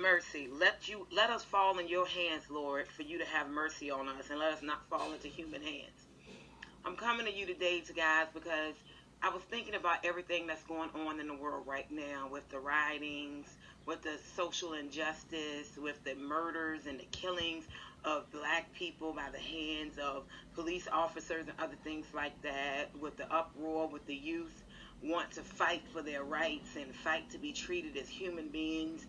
mercy. Let us fall in your hands, Lord, for you to have mercy on us, and let us not fall into human hands. I'm coming to you today, guys, because I was thinking about everything that's going on in the world right now with the riotings, with the social injustice, with the murders and the killings of black people by the hands of police officers and other things like that, with the uproar, with the youth want to fight for their rights and fight to be treated as human beings,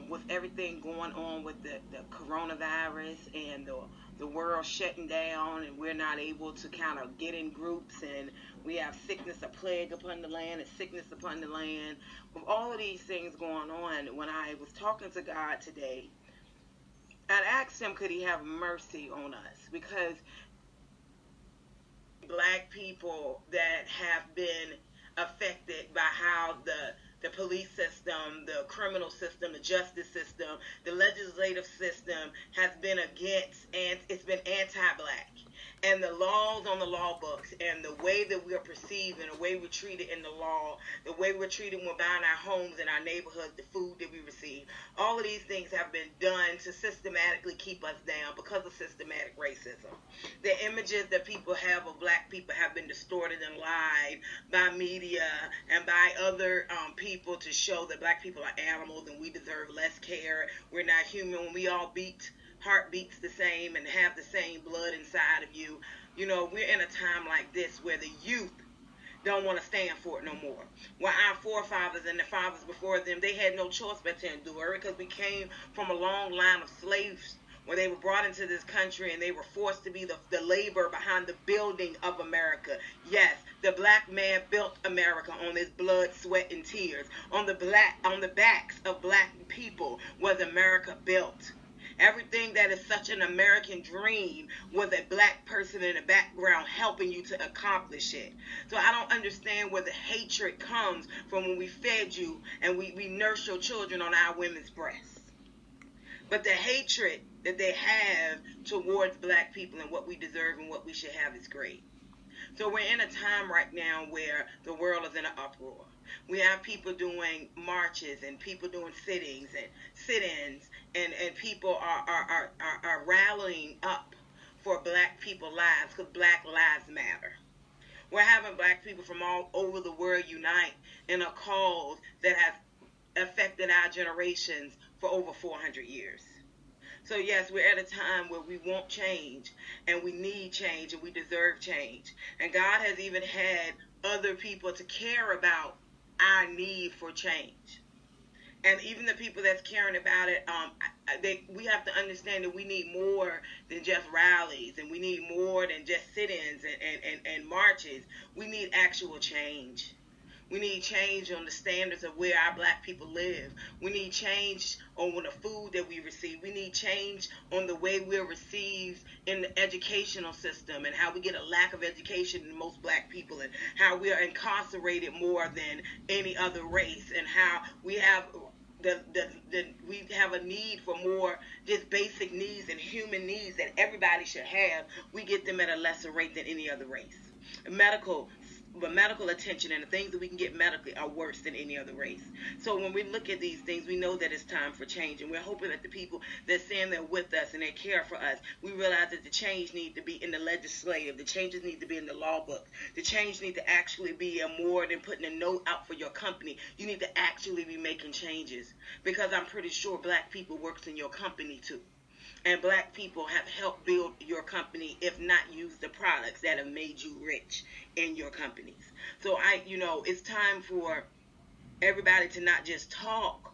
with everything going on with the coronavirus and the world shutting down, and we're not able to kind of get in groups, and we have sickness, a plague upon the land, and sickness upon the land. With all of these things going on, when I was talking to God today, I asked him, could he have mercy on us? Because black people that have been affected by how the police system, the criminal system, the justice system, the legislative system has been against, and it's been anti-black. And the laws on the law books and the way that we are perceived and the way we're treated in the law, the way we're treated when we're buying our homes and our neighborhoods, the food that we receive, all of these things have been done to systematically keep us down because of systematic racism. The images that people have of black people have been distorted and lied by media and by other people to show that black people are animals and we deserve less care. We're not human. When we all heart beats the same and have the same blood inside of you. You know, we're in a time like this where the youth don't want to stand for it no more. Where our forefathers and the fathers before them, they had no choice but to endure it, because we came from a long line of slaves where they were brought into this country and they were forced to be the labor behind the building of America. Yes, the black man built America on his blood, sweat, and tears. On the backs of black people was America built. Everything that is such an American dream was a black person in the background helping you to accomplish it. So I don't understand where the hatred comes from when we fed you and we nurse your children on our women's breasts. But the hatred that they have towards black people and what we deserve and what we should have is great. So we're in a time right now where the world is in an uproar. We have people doing marches and people doing sittings and sit-ins, and people are rallying up for black people's lives, because black lives matter. We're having black people from all over the world unite in a cause that has affected our generations for over 400 years. So yes, we're at a time where we want change, and we need change, and we deserve change. And God has even had other people to care about our need for change. And even the people that's caring about it, we have to understand that we need more than just rallies, and we need more than just sit-ins and marches. We need actual change. We need change on the standards of where our black people live. We need change on the food that we receive. We need change on the way we're received in the educational system, and how we get a lack of education in most black people, and how we are incarcerated more than any other race, and how we have we have a need for more just basic needs and human needs that everybody should have. We get them at a lesser rate than any other race. Medical attention and the things that we can get medically are worse than any other race. So when we look at these things, we know that it's time for change, and we're hoping that the people that stand there with us and they care for us, we realize that the change needs to be in the legislative, the changes need to be in the law book, the change needs to actually be more than putting a note out for your company. You need to actually be making changes, because I'm pretty sure black people works in your company too. And black people have helped build your company, if not use the products that have made you rich in your companies. So it's time for everybody to not just talk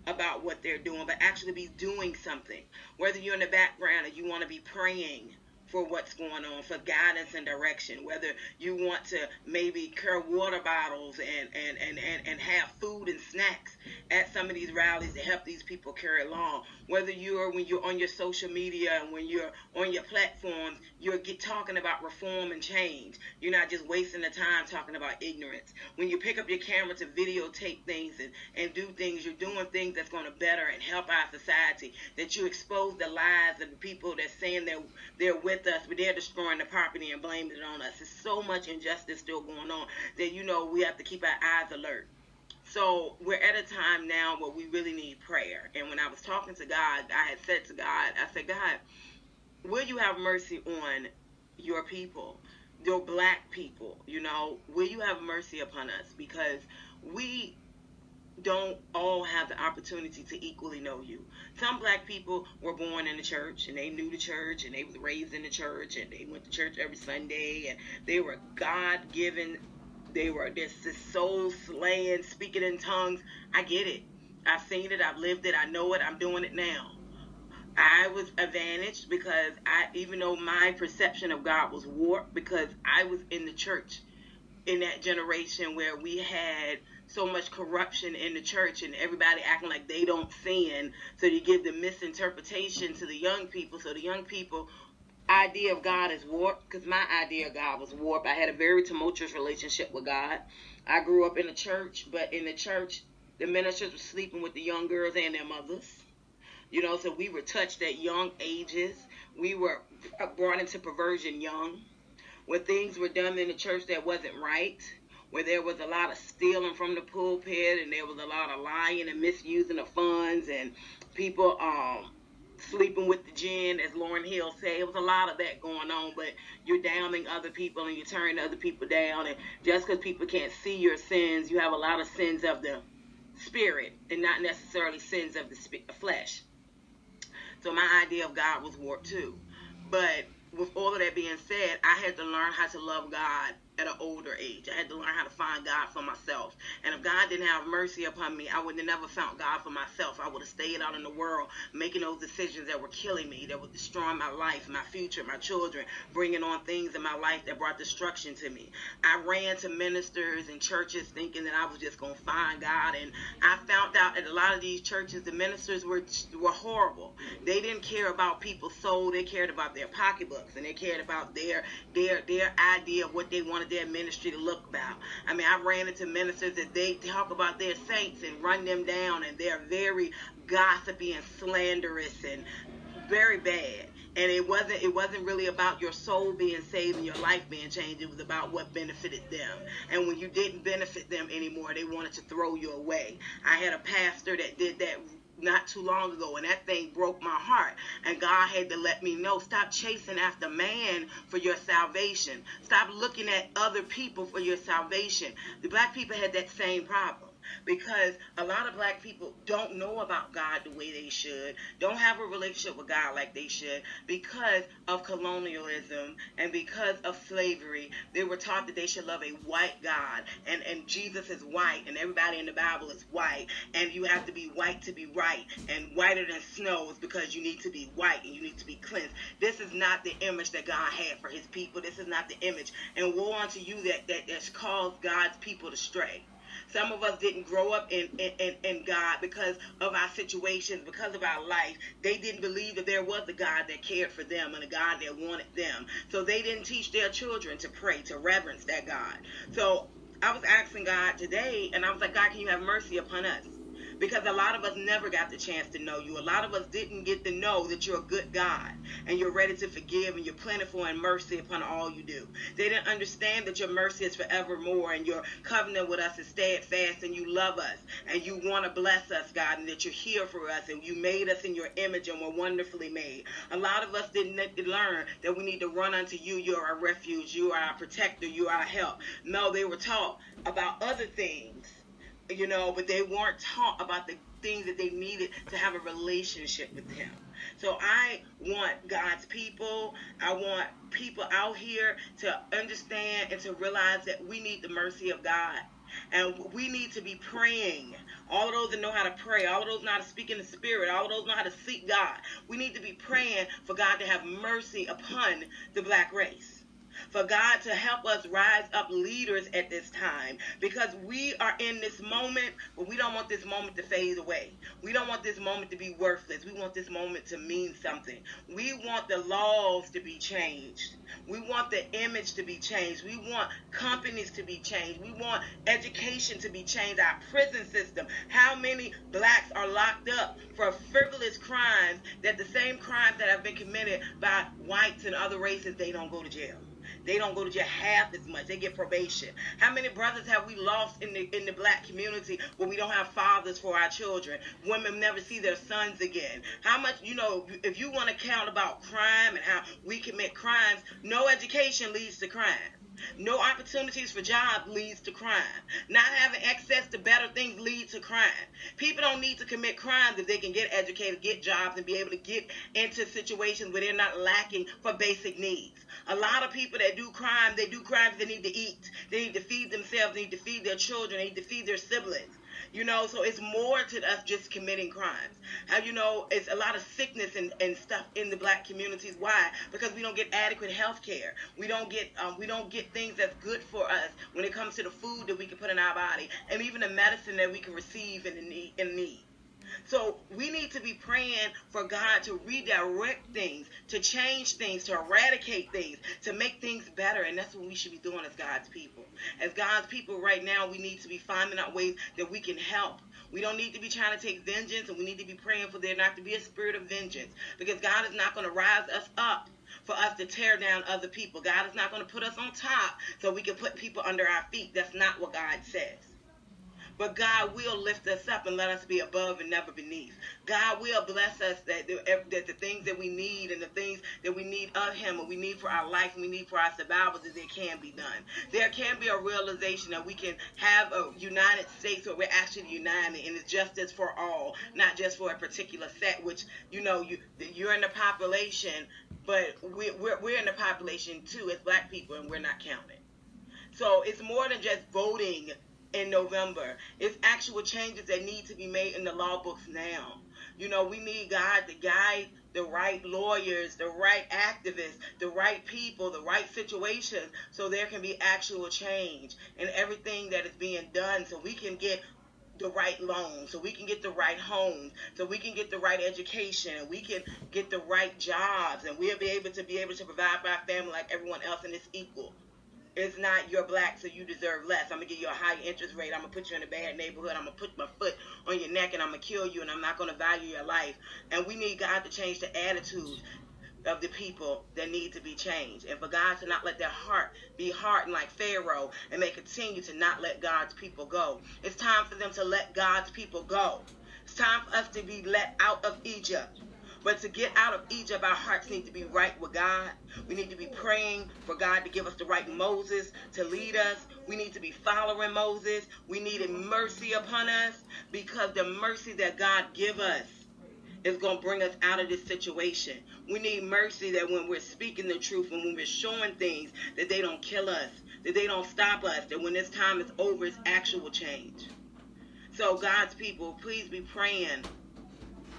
about what they're doing, but actually be doing something. Whether you're in the background or you want to be praying for what's going on, for guidance and direction, whether you want to maybe carry water bottles and have food and snacks at some of these rallies to help these people carry along, whether when you're on your social media and when you're on your platforms, you're talking about reform and change. You're not just wasting the time talking about ignorance. When you pick up your camera to videotape things and do things, you're doing things that's going to better and help our society, that you expose the lies of the people that's saying they're with us, but they're destroying the property and blaming it on us. There's so much injustice still going on that we have to keep our eyes alert. So we're at a time now where we really need prayer. And when I was talking to God, I had said to God, I said, God, will you have mercy on your people, your black people? Will you have mercy upon us? Because we don't all have the opportunity to equally know you. Some black people were born in the church, and they knew the church, and they was raised in the church, and they went to church every Sunday, and they were God-given. They were this soul-slaying, speaking in tongues. I get it. I've seen it. I've lived it. I know it. I'm doing it now. I was advantaged because even though my perception of God was warped, because I was in the church in that generation where we had so much corruption in the church and everybody acting like they don't sin, so you give the misinterpretation to the young people. So the young people idea of God is warped, because my idea of God was warped. I had a very tumultuous relationship with God. I grew up in the church, but in the church the ministers were sleeping with the young girls and their mothers. So we were touched at young ages. We were brought into perversion young, where things were done in the church that wasn't right, where there was a lot of stealing from the pulpit, and there was a lot of lying and misusing of funds, and people sleeping with the gin, as Lauryn Hill said. It was a lot of that going on, but you're damning other people and you're turning other people down, and just because people can't see your sins, you have a lot of sins of the spirit and not necessarily sins of the flesh. So my idea of God was warped too. But with all of that being said, I had to learn how to love God at an older age. I had to learn how to find God for myself. And if God didn't have mercy upon me, I would have never found God for myself. I would have stayed out in the world making those decisions that were killing me, that were destroying my life, my future, my children, bringing on things in my life that brought destruction to me. I ran to ministers and churches thinking that I was just going to find God. And I found out at a lot of these churches, the ministers were horrible. They didn't care about people's soul. They cared about their pocketbooks, and they cared about their idea of what they wanted their ministry to look about. I mean, I ran into ministers that they talk about their saints and run them down, and they're very gossipy and slanderous and very bad. And it wasn't really about your soul being saved and your life being changed. It was about what benefited them. And when you didn't benefit them anymore, they wanted to throw you away. I had a pastor that did that not too long ago, and that thing broke my heart. And God had to let me know, stop chasing after man for your salvation. Stop looking at other people for your salvation. The black people had that same problem, because a lot of black people don't know about God the way they should, don't have a relationship with God like they should, because of colonialism and because of slavery. They were taught that they should love a white God, and Jesus is white, and everybody in the Bible is white, and you have to be white to be right, and whiter than snow is because you need to be white and you need to be cleansed. This is not the image that God had for his people. This is not the image. And woe unto you that's caused God's people to stray. Some of us didn't grow up in God because of our situations, because of our life. They didn't believe that there was a God that cared for them and a God that wanted them. So they didn't teach their children to pray, to reverence that God. So I was asking God today, and I was like, God, can you have mercy upon us? Because a lot of us never got the chance to know you. A lot of us didn't get to know that you're a good God, and you're ready to forgive, and you're plentiful in mercy upon all you do. They didn't understand that your mercy is forevermore, and your covenant with us is steadfast, and you love us, and you want to bless us, God, and that you're here for us, and you made us in your image, and we're wonderfully made. A lot of us didn't learn that we need to run unto you. You're our refuge. You are our protector. You are our help. No, they were taught about other things, but they weren't taught about the things that they needed to have a relationship with him. So I want God's people, I want people out here to understand and to realize that we need the mercy of God. And we need to be praying. All of those that know how to pray, all of those know how to speak in the spirit, all of those know how to seek God. We need to be praying for God to have mercy upon the black race. For God to help us rise up leaders at this time, because we are in this moment, but we don't want this moment to fade away. We don't want this moment to be worthless. We want this moment to mean something. We want the laws to be changed. We want the image to be changed. We want companies to be changed. We want education to be changed. Our prison system. How many blacks are locked up for frivolous crimes, that the same crimes that have been committed by whites and other races, they don't go to jail? They don't go to jail half as much. They get probation. How many brothers have we lost in the black community where we don't have fathers for our children? Women never see their sons again. How much, if you want to count about crime and how we commit crimes, no education leads to crime. No opportunities for jobs leads to crime. Not having access to better things leads to crime. People don't need to commit crimes if they can get educated, get jobs, and be able to get into situations where they're not lacking for basic needs. A lot of people that do crime, they do crimes, they need to eat. They need to feed themselves, they need to feed their children, they need to feed their siblings. So it's more to us just committing crimes. It's a lot of sickness and stuff in the black communities. Why? Because we don't get adequate health care. We don't get things that's good for us when it comes to the food that we can put in our body, and even the medicine that we can receive in need. So we need to be praying for God to redirect things, to change things, to eradicate things, to make things better. And that's what we should be doing as God's people. As God's people right now, we need to be finding out ways that we can help. We don't need to be trying to take vengeance, and we need to be praying for there not to be a spirit of vengeance, because God is not going to rise us up for us to tear down other people. God is not going to put us on top so we can put people under our feet. That's not what God says. But God will lift us up and let us be above and never beneath. God will bless us that the things that we need and the things that we need of Him and we need for our life and we need for our survival, that it can be done. There can be a realization that we can have a United States where we're actually united and it's justice for all, not just for a particular set, which, you're in the population, but we're in the population too as black people, and we're not counted. So it's more than just voting in November. It's actual changes that need to be made in the law books now. We need God to guide the right lawyers, the right activists, the right people, the right situations, so there can be actual change in everything that is being done, so we can get the right loans, so we can get the right homes, so we can get the right education, and we can get the right jobs, and we'll be able to provide for our family like everyone else, and it's equal. It's not you're black, so you deserve less. I'm going to give you a higher interest rate. I'm going to put you in a bad neighborhood. I'm going to put my foot on your neck, and I'm going to kill you, and I'm not going to value your life. And we need God to change the attitudes of the people that need to be changed. And for God to not let their heart be hardened like Pharaoh, and they continue to not let God's people go. It's time for them to let God's people go. It's time for us to be let out of Egypt. But to get out of Egypt, our hearts need to be right with God. We need to be praying for God to give us the right Moses to lead us. We need to be following Moses. We need mercy upon us, because the mercy that God give us is going to bring us out of this situation. We need mercy that when we're speaking the truth and when we're showing things, that they don't kill us, that they don't stop us, that when this time is over, it's actual change. So God's people, please be praying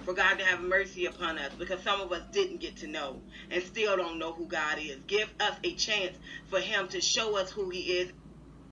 for God to have mercy upon us, because some of us didn't get to know and still don't know who God is. Give us a chance for Him to show us who He is